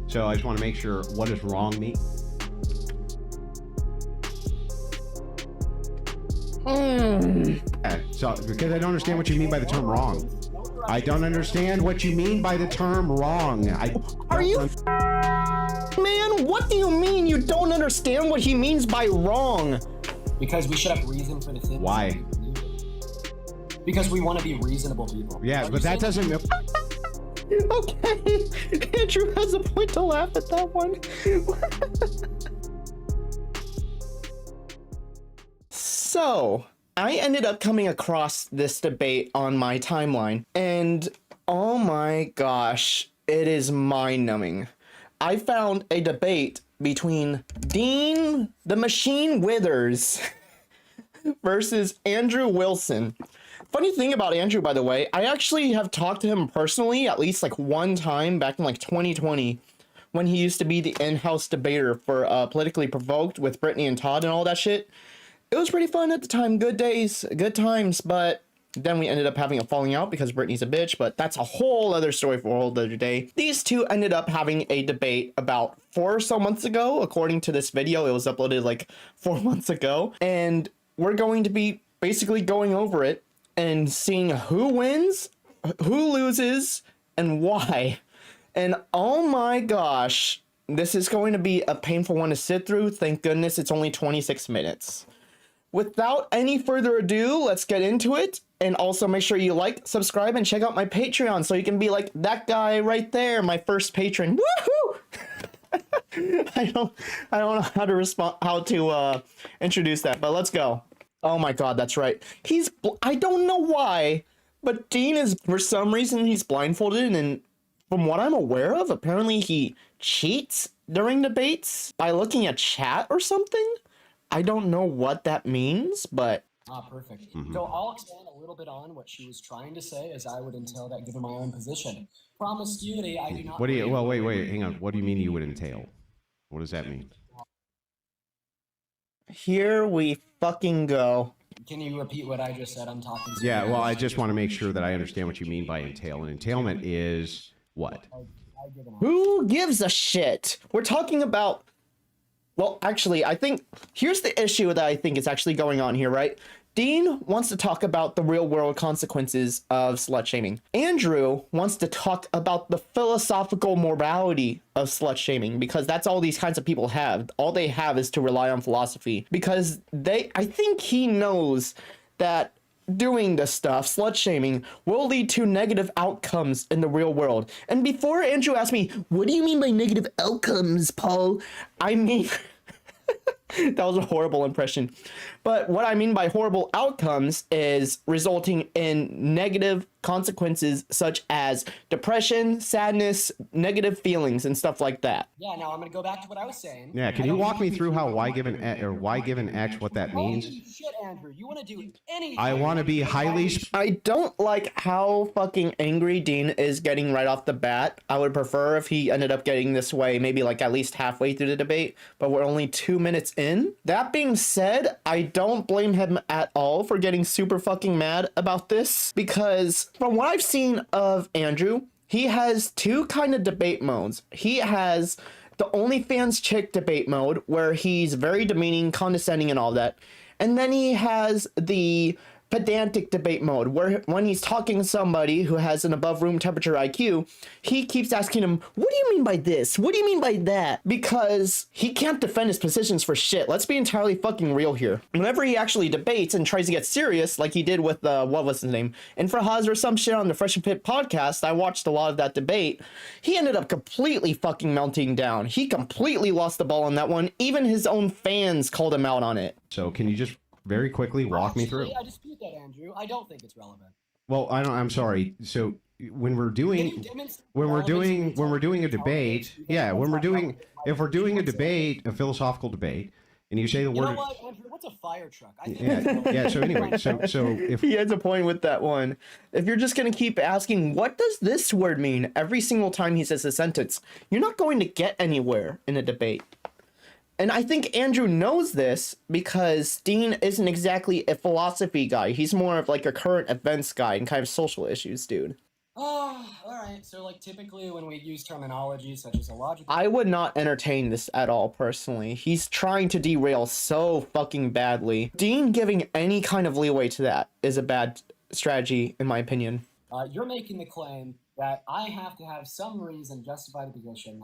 So I just want to make sure, what does wrong mean? So, because I don't understand what you mean by the term wrong. I don't understand what you mean by the term wrong. Are you man? What do you mean you don't understand what he means by wrong? Because we should have reason for the things. Why? Because we want to be reasonable people. Yeah, but that doesn't... Okay, Andrew has a point to laugh at that one. So, I ended up coming across this debate on my timeline, and oh my gosh, it is mind-numbing. I found a debate between Dean the Machine Withers versus Andew Wilson. Funny thing about Andrew, by the way, I actually have talked to him personally at least like one time back in like 2020 when he used to be the in-house debater for Politically Provoked with Brittany and Todd and all that shit. It was pretty fun at the time, good days, good times, but then we ended up having a falling out because Brittany's a bitch, but that's a whole other story for a whole other day. These two ended up having a debate about 4 or so months ago, according to this video. It was uploaded like 4 months ago, and we're going to be basically going over it and seeing who wins, who loses, and why. And oh my gosh, this is going to be a painful one to sit through. Thank goodness it's only 26 minutes. Without any further ado, let's get into it. And also make sure you like, subscribe, and check out my Patreon so you can be like that guy right there, my first patron. Woohoo! I don't know how to introduce that, but let's go. Oh my god, that's right. I don't know why, but Dean is, for some reason, he's blindfolded, and from what I'm aware of, apparently he cheats during debates by looking at chat or something. I don't know what that means, but... Perfect. So I'll expand a little bit on what she was trying to say, as I would entail that given my own position. Promiscuity, I do not... What do you... Well, wait, hang on. What do you mean you would entail? What does that mean? Here we fucking go. Can you repeat what I just said? I'm talking to Yeah, well, I just want to make sure that I understand what you mean by entail. And entailment is what? Who gives a shit? We're talking about... Well, actually, I think... Here's the issue that I think is actually going on here, right? Dean wants to talk about the real-world consequences of slut-shaming. Andrew wants to talk about the philosophical morality of slut-shaming, because that's all these kinds of people have. All they have is to rely on philosophy, because I think he knows that doing this stuff, slut-shaming, will lead to negative outcomes in the real world. And before Andrew asked me, what do you mean by negative outcomes, Paul? I mean... That was a horrible impression. But what I mean by horrible outcomes is resulting in negative consequences such as depression, sadness, negative feelings, and stuff like that. Yeah, now I'm going to go back to what I was saying. Yeah, can you walk me through how y given x, what that means? Holy shit, Andrew, you want to do anything. I want to be highly... I don't like how fucking angry Dean is getting right off the bat. I would prefer if he ended up getting this way maybe like at least halfway through the debate, but we're only 2 minutes in. That being said, I don't blame him at all for getting super fucking mad about this, because from what I've seen of Andrew, he has 2 kind of debate modes. He has the OnlyFans chick debate mode, where he's very demeaning, condescending, and all that. And then he has the pedantic debate mode, where when he's talking to somebody who has an above room temperature IQ, he keeps asking him, what do you mean by this? What do you mean by that? Because he can't defend his positions for shit. Let's be entirely fucking real here. Whenever he actually debates and tries to get serious, like he did with, what was his name? Infrahaz or some shit on the Fresh and Fit podcast, I watched a lot of that debate. He ended up completely fucking melting down. He completely lost the ball on that one. Even his own fans called him out on it. So can you just very quickly walk me through? I dispute that, Andrew. I don't think it's relevant. Well, I'm sorry. So when we're doing a debate, yeah, if we're doing a debate, a philosophical debate, and you say the word... You know what, Andrew? What's a fire truck? I think yeah, so anyway, so if... He has a point with that one. If you're just going to keep asking, what does this word mean every single time he says a sentence, you're not going to get anywhere in a debate. And I think Andrew knows this because Dean isn't exactly a philosophy guy. He's more of like a current events guy and kind of social issues dude. Oh, all right. So, like, typically when we use terminology such as illogical, I would not entertain this at all, personally. He's trying to derail so fucking badly. Dean giving any kind of leeway to that is a bad strategy, in my opinion. you're making the claim that I have to have some reason to justify the position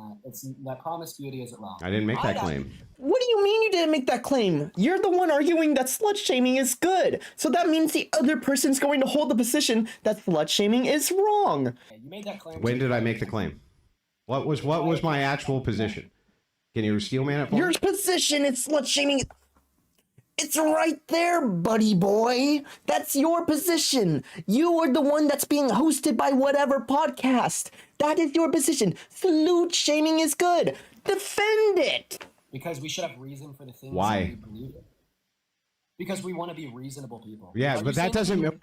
that promiscuity isn't wrong. I didn't make that claim. What do you mean you didn't make that claim? You're the one arguing that slut-shaming is good. So that means the other person's going to hold the position that slut-shaming is wrong. You made that claim. When did I make the claim? What was my actual position? Can you steel man it for me? Your position is slut-shaming. It's right there, buddy boy. That's your position. You are the one that's being hosted by whatever podcast. That is your position. Slut shaming is good. Defend it. Because we should have reason for the things Why? that we believe in. Because we want to be reasonable people. Yeah, Are but you that saying doesn't.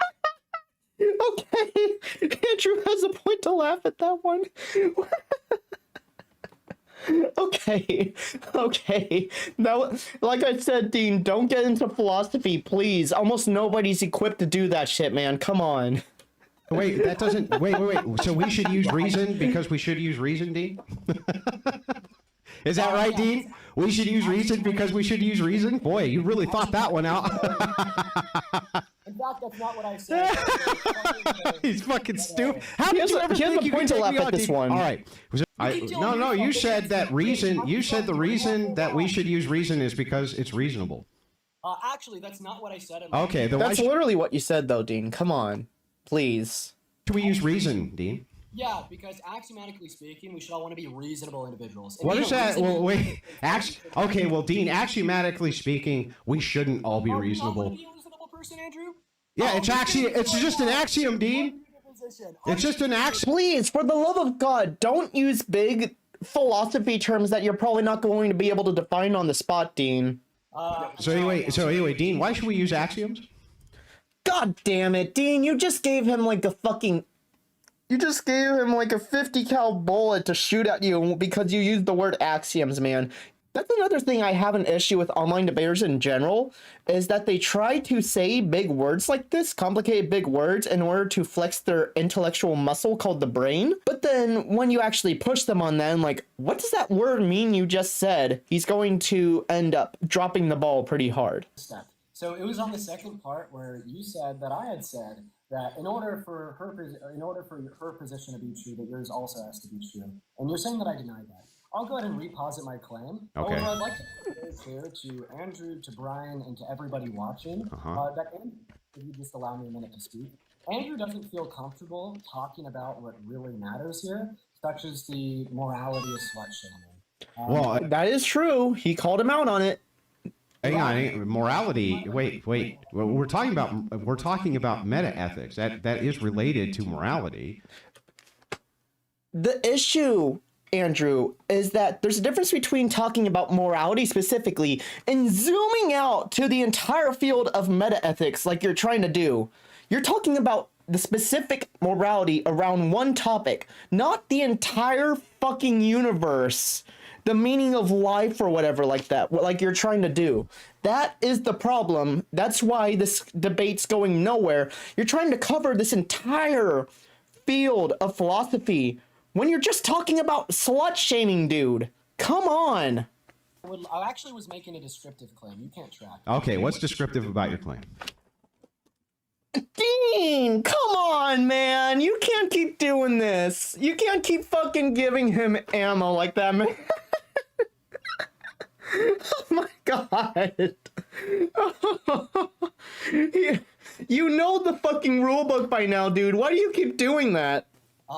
Okay. Andrew has a point to laugh at that one. Okay. Now, like I said, Dean, don't get into philosophy, please. Almost nobody's equipped to do that shit, man. Come on. Wait, that doesn't. Wait. So we should use reason because we should use reason, Dean? Is that right, Dean? We should use reason because we should use reason? Boy, you really thought that one out. In fact, that's not what I said. He's fucking stupid. How did Here's you a- ever here's think a you point could to take me laugh at on, this Dean? one. All right. No, you said that reason. You said the reason that we should use reason is because it's reasonable. Actually, that's not what I said. Okay, then why That's literally what you said, though, Dean. Come on. Please. should we use reason, Dean? Yeah, because axiomatically speaking, we should all want to be reasonable individuals. And What you is know, that? reason- Well, wait. Okay, well, Dean, axiomatically speaking, we shouldn't all be Are you not reasonable. want to be a reasonable person, Andrew? Yeah, it's just an axiom, Dean. It's just an axiom. Please, for the love of God, don't use big philosophy terms that you're probably not going to be able to define on the spot, Dean. So anyway, Dean, why should we use axioms? God damn it, Dean, you just gave him like a fucking... You just gave him like a 50 cal bullet to shoot at you because you used the word axioms, man. That's another thing I have an issue with online debaters in general, is that they try to say big words like this, complicated big words, in order to flex their intellectual muscle called the brain. But then when you actually push them on them, like, what does that word mean you just said? He's going to end up dropping the ball pretty hard. Step. So it was on the second part where you said that I had said that in order for her position to be true, that yours also has to be true. And you're saying that I denied that. I'll go ahead and reposit my claim. Okay. However, I'd like to be very clear to Andrew, to Brian, and to everybody watching that Andrew, if you just allow me a minute to speak, Andrew doesn't feel comfortable talking about what really matters here, such as the morality of slut shaming. Well, That is true. He called him out on it. hang on, morality. Wait. Well, we're talking about meta ethics. That is related to morality. The issue, Andrew, is that there's a difference between talking about morality specifically and zooming out to the entire field of meta ethics like you're trying to do. You're talking about the specific morality around one topic, not the entire fucking universe, the meaning of life or whatever like that, like you're trying to do. That is the problem. That's why this debate's going nowhere. You're trying to cover this entire field of philosophy when you're just talking about slut shaming, dude. Come on. I actually was making a descriptive claim. You can't track. Okay, what's descriptive about your claim? Dean, come on, man. You can't keep doing this. You can't keep fucking giving him ammo like that, man. Oh my god. You know the fucking rulebook by now, dude. Why do you keep doing that?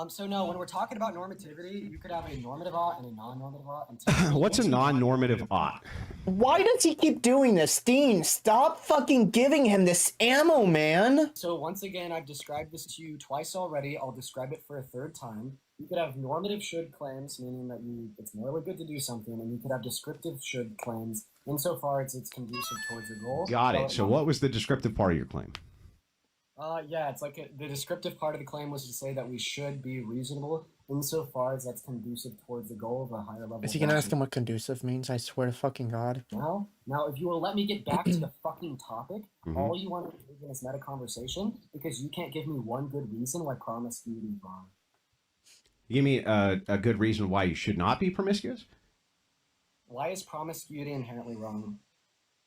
So no, when we're talking about normativity, you could have a normative ought and a non-normative ought. What's a non-normative ought? Why does he keep doing this? Dean, stop fucking giving him this ammo, man. So once again, I've described this to you twice already. I'll describe it for a third time. You could have normative should claims, meaning that it's morally good to do something, and you could have descriptive should claims, insofar as it's conducive towards your goals. Got it. So what was the descriptive part of your claim? Yeah, it's like the descriptive part of the claim was to say that we should be reasonable insofar as that's conducive towards the goal of a higher level. Is he gonna ask him what conducive means? I swear to fucking God. Now, if you will let me get back to the fucking topic, all you want to do in this meta conversation, because you can't give me one good reason why promiscuity is wrong. You mean a good reason why you should not be promiscuous? Why is promiscuity inherently wrong?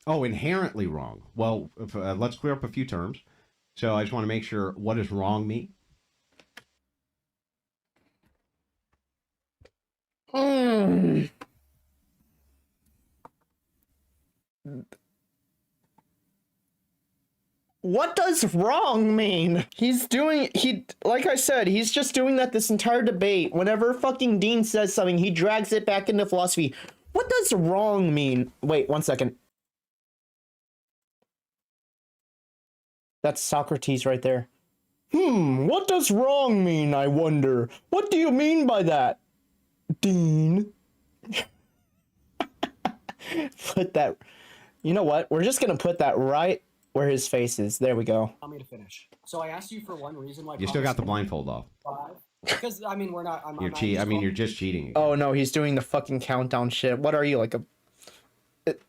Oh, inherently wrong. Well, let's clear up a few terms. So I just want to make sure, what does wrong mean? What does wrong mean? Like I said, he's just doing that this entire debate. Whenever fucking Dean says something, he drags it back into philosophy. What does wrong mean? Wait, 1 second. That's Socrates right there. What does wrong mean, I wonder? What do you mean by that, Dean? Put that... You know what? We're just gonna put that right where his face is. There we go. Allow me to finish. So I asked you for one reason why... You still got the blindfold off. Because, I mean, we're not... You're just cheating. Oh no, he's doing the fucking countdown shit. What are you, like a...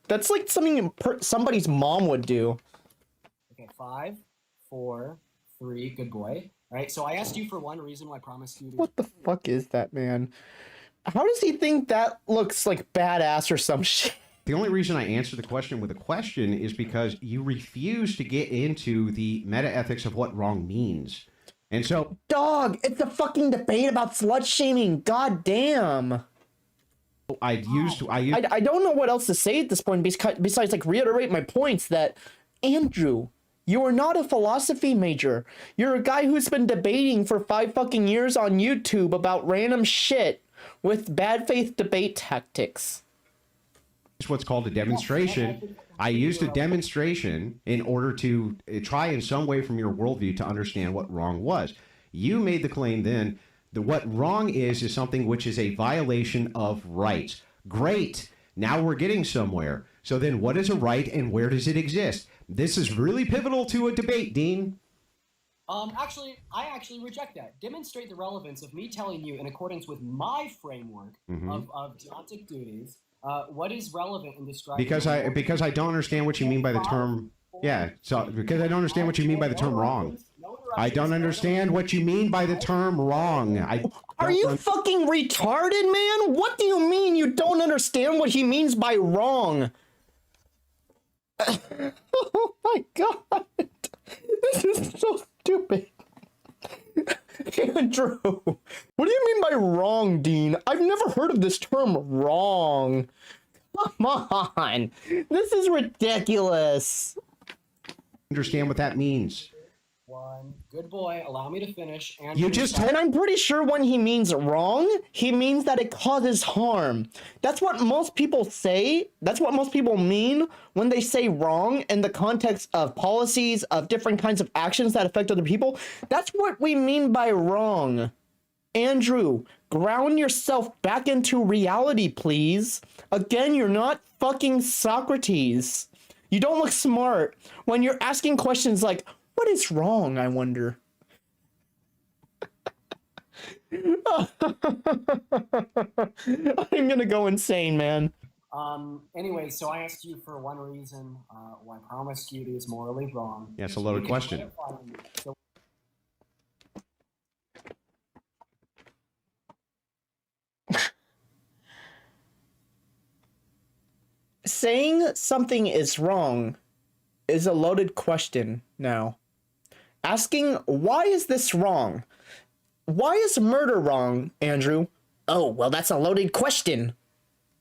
That's like something somebody's mom would do. Okay, 5, 4, 3, good boy. All right, so I asked you for one reason why promiscuity... What the fuck is that, man? How does he think that looks like badass or some shit? The only reason I answer the question with a question is because you refuse to get into the meta-ethics of what wrong means. And so... Dog, it's a fucking debate about slut-shaming. God damn. I don't know what else to say at this point besides like reiterate my points that, Andrew, you are not a philosophy major. You're a guy who's been debating for 5 fucking years on YouTube about random shit with bad faith debate tactics. It's what's called a demonstration. I used a demonstration in order to try in some way from your worldview to understand what wrong was. You made the claim then that what wrong is something which is a violation of rights. Great. Now we're getting somewhere. So then what is a right and where does it exist? This is really pivotal to a debate, Dean. Actually, I reject that. Demonstrate the relevance of me telling you, in accordance with my framework of deontic duties, what is relevant in describing... Because I don't understand what you mean by the term... Yeah, so because I don't understand what you mean by the term wrong. I don't understand what you mean by the term wrong. Are you fucking retarded, man? What do you mean you don't understand what he means by wrong? Oh my god. This is so stupid. Andrew, what do you mean by wrong, Dean? I've never heard of this term wrong. Come on. This is ridiculous. Understand what that means. One. Good boy. Allow me to finish. And you just told... And I'm pretty sure when he means wrong, he means that it causes harm. That's what most people say. That's what most people mean when they say wrong in the context of policies, of different kinds of actions that affect other people. That's what we mean by wrong. Andrew, ground yourself back into reality, please. Again, you're not fucking Socrates. You don't look smart when you're asking questions like, what is wrong, I wonder? I'm gonna go insane, man. Anyway, so I asked you for one reason why promiscuity is morally wrong. Yeah, it's a loaded question. Saying something is wrong is a loaded question now. Asking, why is this wrong? Why is murder wrong, Andrew? Oh, well, that's a loaded question.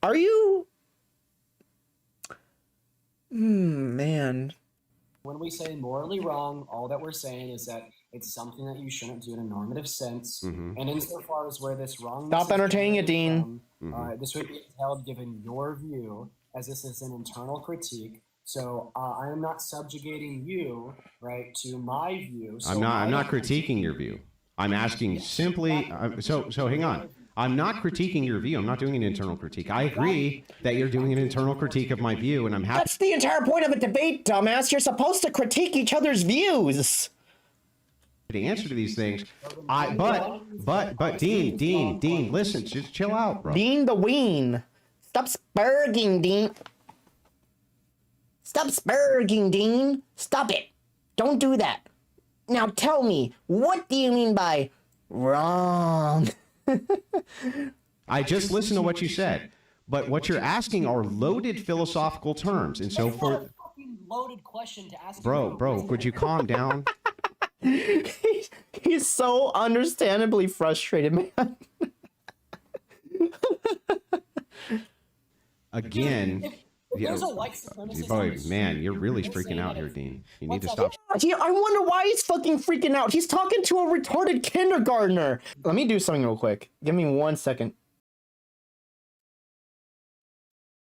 Are you... man. When we say morally wrong, all that we're saying is that it's something that you shouldn't do in a normative sense. And insofar as where this wrong... Stop entertaining it, Dean. This would be held given your view, as this is an internal critique. So I am not subjugating you, right, to my view. So I'm not critiquing your view. I'm asking simply. So hang on. I'm not critiquing your view. I'm not doing an internal critique. I agree that you're doing an internal critique of my view, and I'm happy. That's the entire point of a debate, dumbass. You're supposed to critique each other's views. to answer to these things. But Dean, listen, just chill out, bro. Dean the Ween. Stop spurging, Dean. Stop spurging, Dean. Stop it. Don't do that. Now tell me, what do you mean by wrong? I just listened to what you said. But what you're asking are loaded philosophical terms. And so That's not a fucking loaded question to ask. Bro, would you calm down? He's so understandably frustrated, man. Again, if there's a white supremacist, boy, man, you're really freaking out here, Dean. You need to stop. I wonder why he's fucking freaking out. He's talking to a retarded kindergartner. Let me do something real quick. Give me 1 second.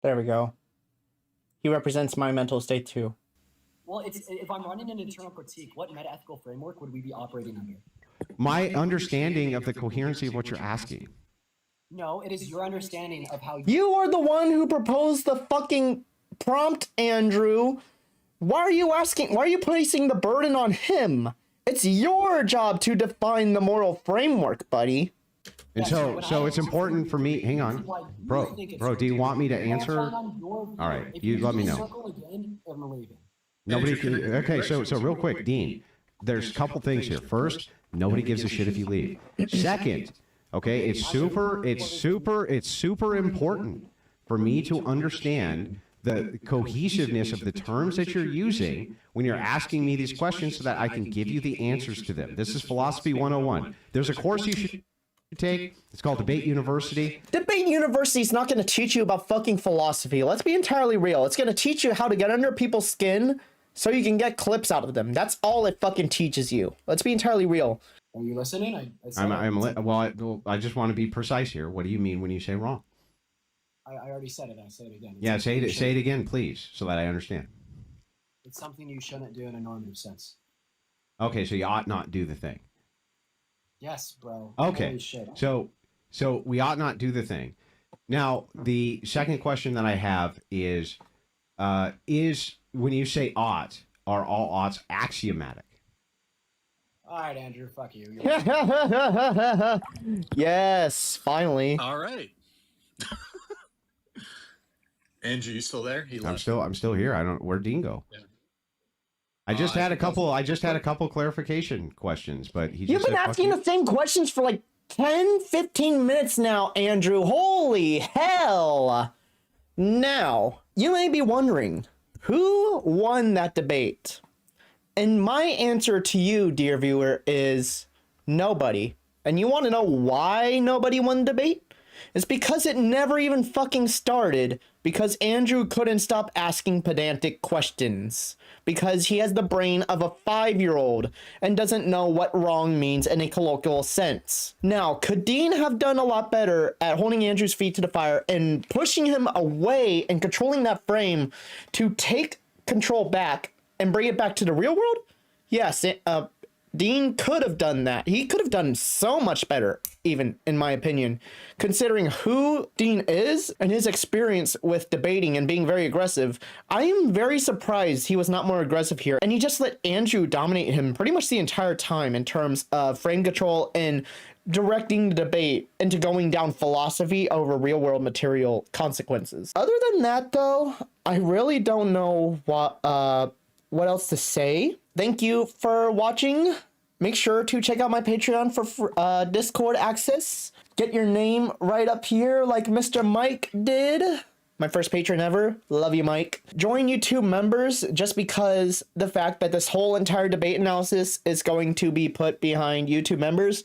There we go. He represents my mental state too. Well, if I'm running an internal critique, what meta-ethical framework would we be operating under? My understanding of the coherency of what you're asking. No, it is your understanding of how You are the one who proposed the fucking prompt, Andrew. Why are you placing the burden on him? It's your job to define the moral framework, buddy. And so it's important for me. Hang on, bro. Do you want me to answer? All right, you let me know. Nobody can. Okay, so real quick, Dean. There's a couple things here. First, nobody gives a shit if you leave. Second, okay, it's super important for me to understand the cohesiveness of the terms that you're using when you're asking me these questions so that I can give you the answers to them. This is Philosophy 101. There's a course you should take. It's called Debate University. Debate University is not going to teach you about fucking philosophy. Let's be entirely real. It's going to teach you how to get under people's skin so you can get clips out of them. That's all it fucking teaches you. Let's be entirely real. Are you listening? I just want to be precise here. What do you mean when you say wrong? I already said it. I say it again. Yeah, say it again, please, so that I understand. It's something you shouldn't do in a normative sense. Okay, so you ought not do the thing. Yes, bro. Okay, so we ought not do the thing. Now, the second question that I have is when you say ought, are all oughts axiomatic? All right, Andrew, fuck you. Yes, finally. All right. Andrew, you still there? I'm still here. Where'd Dean go? Yeah. I just had a couple clarification questions, but You've been asking the same questions for like 10, 15 minutes now, Andrew. Holy hell. Now, you may be wondering, who won that debate? And my answer to you, dear viewer, is nobody. And you want to know why nobody won the debate? It's because it never even fucking started, because Andrew couldn't stop asking pedantic questions. Because he has the brain of a 5-year-old and doesn't know what wrong means in a colloquial sense. Now, could Dean have done a lot better at holding Andrew's feet to the fire and pushing him away and controlling that frame to take control back and bring it back to the real world? Yes, Dean could have done that. He could have done so much better, even in my opinion, considering who Dean is and his experience with debating and being very aggressive. I am very surprised he was not more aggressive here, and he just let Andrew dominate him pretty much the entire time in terms of frame control and directing the debate into going down philosophy over real world material consequences. Other than that, though, I really don't know what else to say. Thank you for watching. Make sure to check out my Patreon for Discord access. Get your name right up here like Mr. Mike did. My first patron ever. Love you, Mike. Join YouTube members just because the fact that this whole entire debate analysis is going to be put behind YouTube members,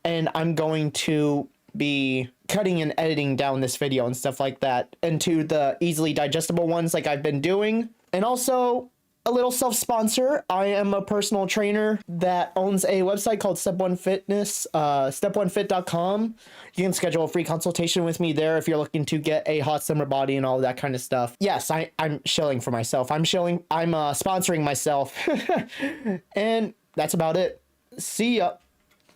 and I'm going to be cutting and editing down this video and stuff like that into the easily digestible ones like I've been doing. And also, a little self-sponsor. I am a personal trainer that owns a website called Step One Fitness, step1fit.com. You can schedule a free consultation with me there if you're looking to get a hot summer body and all that kind of stuff. Yes, I'm shilling for myself. I'm sponsoring myself. And that's about it. See ya.